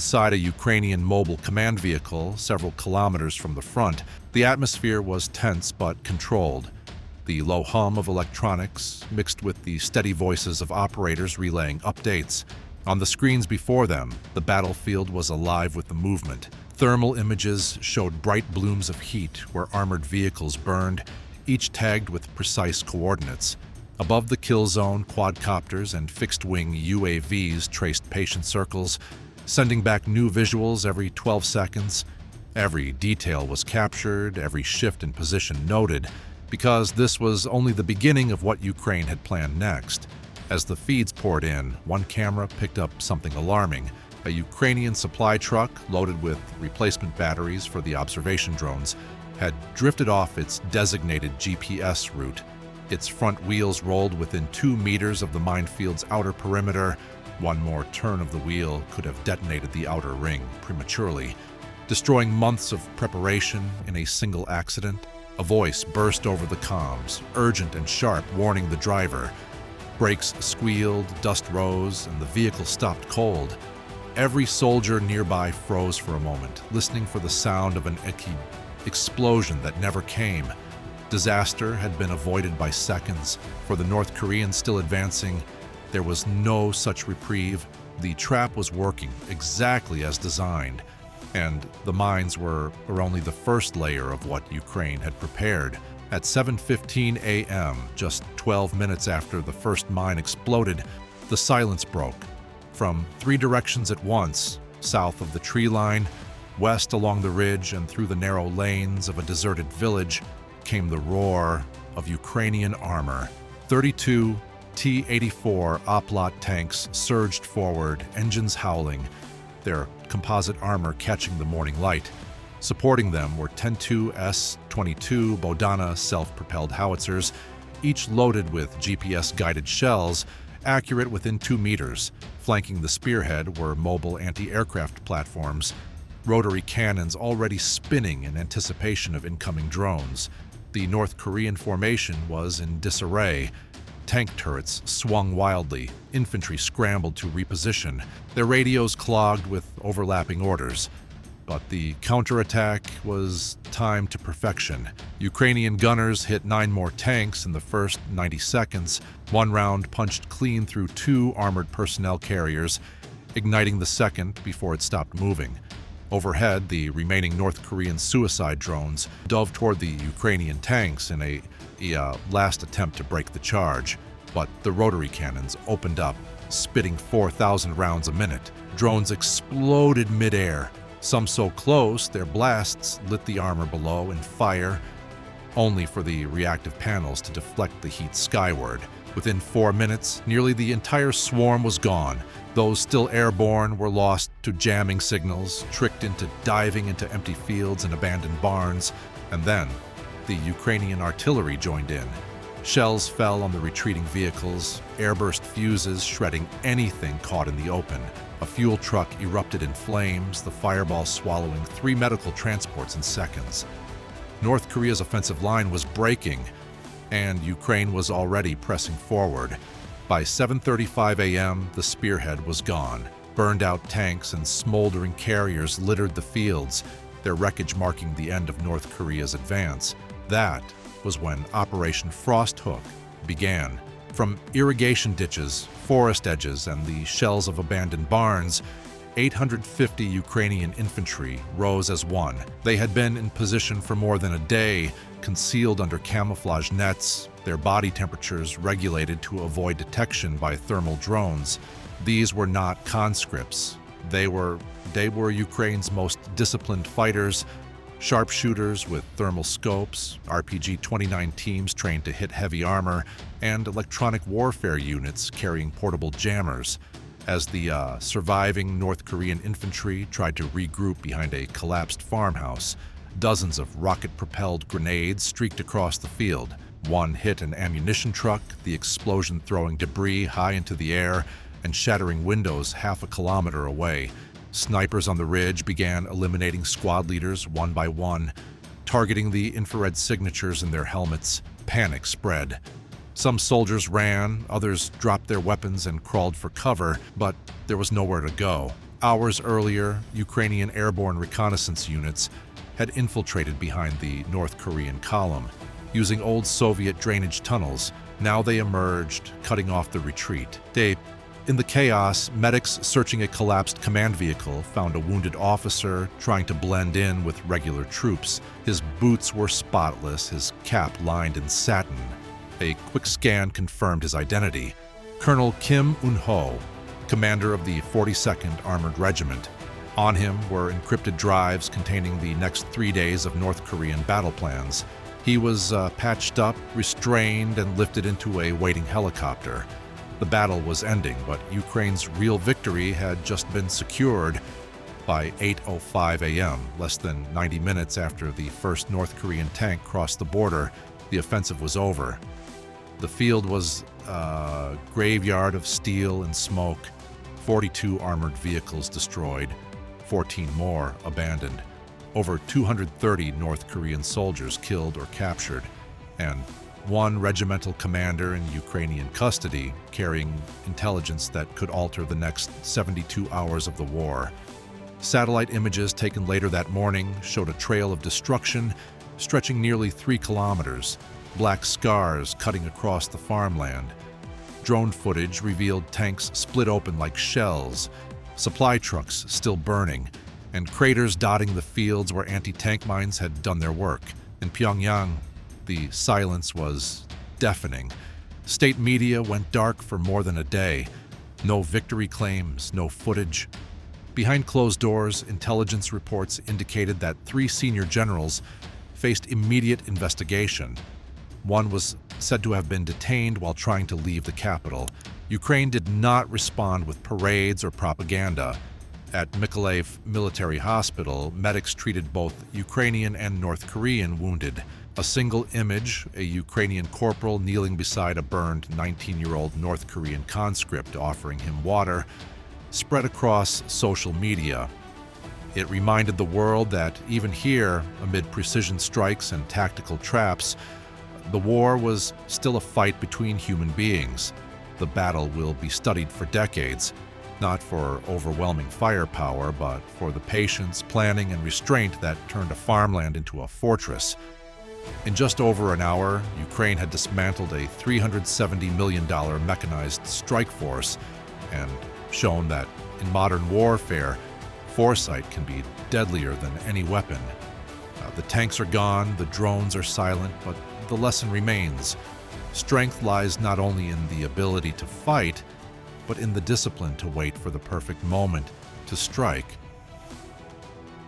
Inside a Ukrainian mobile command vehicle, several kilometers from the front, the atmosphere was tense but controlled. The low hum of electronics mixed with the steady voices of operators relaying updates. On the screens before them, the battlefield was alive with the movement. Thermal images showed bright blooms of heat where armored vehicles burned, each tagged with precise coordinates. Above the kill zone, quadcopters and fixed-wing UAVs traced patient circles, sending back new visuals every 12 seconds. Every detail was captured, every shift in position noted, because this was only the beginning of what Ukraine had planned next. As the feeds poured in, one camera picked up something alarming. A Ukrainian supply truck, loaded with replacement batteries for the observation drones, had drifted off its designated GPS route. Its front wheels rolled within 2 meters of the minefield's outer perimeter. One more turn of the wheel could have detonated the outer ring prematurely, destroying months of preparation in a single accident. A voice burst over the comms, urgent and sharp, warning the driver. Brakes squealed, dust rose, and the vehicle stopped cold. Every soldier nearby froze for a moment, listening for the sound of an explosion that never came. Disaster had been avoided by seconds. For the North Koreans still advancing, there was no such reprieve. The trap was working exactly as designed, and the mines were only the first layer of what Ukraine had prepared. At 7:15 a.m., just 12 minutes after the first mine exploded, the silence broke. From 3 directions at once, south of the tree line, west along the ridge, and through the narrow lanes of a deserted village, came the roar of Ukrainian armor. 32 T-84 Oplot tanks surged forward, engines howling, their composite armor catching the morning light. Supporting them were 10-2 S-22 Bodana self-propelled howitzers, each loaded with GPS-guided shells, accurate within 2 meters. Flanking the spearhead were mobile anti-aircraft platforms, rotary cannons already spinning in anticipation of incoming drones. The North Korean formation was in disarray. Tank turrets swung wildly, infantry scrambled to reposition, their radios clogged with overlapping orders. But the counterattack was timed to perfection. Ukrainian gunners hit 9 more tanks in the first 90 seconds. One round punched clean through 2 armored personnel carriers, igniting the second before it stopped moving. Overhead, the remaining North Korean suicide drones dove toward the Ukrainian tanks in a last attempt to break the charge. But the rotary cannons opened up, spitting 4,000 rounds a minute. Drones exploded midair, some so close their blasts lit the armor below in fire, only for the reactive panels to deflect the heat skyward. Within 4 minutes, nearly the entire swarm was gone. Those still airborne were lost to jamming signals, tricked into diving into empty fields and abandoned barns, and then the Ukrainian artillery joined in. Shells fell on the retreating vehicles, airburst fuses shredding anything caught in the open. A fuel truck erupted in flames, the fireball swallowing 3 medical transports in seconds. North Korea's offensive line was breaking, and Ukraine was already pressing forward. By 7:35 a.m., the spearhead was gone. Burned-out tanks and smoldering carriers littered the fields, their wreckage marking the end of North Korea's advance. That was when Operation Frosthook began. From irrigation ditches, forest edges, and the shells of abandoned barns, 850 Ukrainian infantry rose as one. They had been in position for more than a day, concealed under camouflage nets, their body temperatures regulated to avoid detection by thermal drones. These were not conscripts. They were Ukraine's most disciplined fighters, sharpshooters with thermal scopes, RPG-29 teams trained to hit heavy armor, and electronic warfare units carrying portable jammers. As the surviving North Korean infantry tried to regroup behind a collapsed farmhouse, dozens of rocket-propelled grenades streaked across the field. One hit an ammunition truck, the explosion throwing debris high into the air and shattering windows half a kilometer away. Snipers on the ridge began eliminating squad leaders one by one, targeting the infrared signatures in their helmets. Panic spread. Some soldiers ran, others dropped their weapons and crawled for cover, but there was nowhere to go. Hours earlier, Ukrainian airborne reconnaissance units had infiltrated behind the North Korean column. Using old Soviet drainage tunnels, now they emerged, cutting off the retreat. In the chaos, medics searching a collapsed command vehicle found a wounded officer trying to blend in with regular troops. His boots were spotless, his cap lined in satin. A quick scan confirmed his identity. Colonel Kim Un-ho, commander of the 42nd Armored Regiment. On him were encrypted drives containing the next 3 days of North Korean battle plans. He was patched up, restrained, and lifted into a waiting helicopter. The battle was ending, but Ukraine's real victory had just been secured. By 8:05 a.m., less than 90 minutes after the first North Korean tank crossed the border, the offensive was over. The field was a graveyard of steel and smoke, 42 armored vehicles destroyed, 14 more abandoned, over 230 North Korean soldiers killed or captured, and one regimental commander in Ukrainian custody carrying intelligence that could alter the next 72 hours of the war. Satellite images taken later that morning showed a trail of destruction stretching nearly 3 kilometers, black scars cutting across the farmland. Drone footage revealed tanks split open like shells, supply trucks still burning, and craters dotting the fields where anti-tank mines had done their work. In Pyongyang, the silence was deafening. State media went dark for more than a day. No victory claims, no footage. Behind closed doors, intelligence reports indicated that 3 senior generals faced immediate investigation. One was said to have been detained while trying to leave the capital. Ukraine did not respond with parades or propaganda. At Mykolaiv Military Hospital, medics treated both Ukrainian and North Korean wounded. A single image, a Ukrainian corporal kneeling beside a burned 19-year-old North Korean conscript offering him water, spread across social media. It reminded the world that even here, amid precision strikes and tactical traps, the war was still a fight between human beings. The battle will be studied for decades, not for overwhelming firepower, but for the patience, planning, and restraint that turned a farmland into a fortress. In just over an hour, Ukraine had dismantled a $370 million mechanized strike force and shown that in modern warfare, foresight can be deadlier than any weapon. The tanks are gone, the drones are silent, but the lesson remains. Strength lies not only in the ability to fight, but in the discipline to wait for the perfect moment to strike.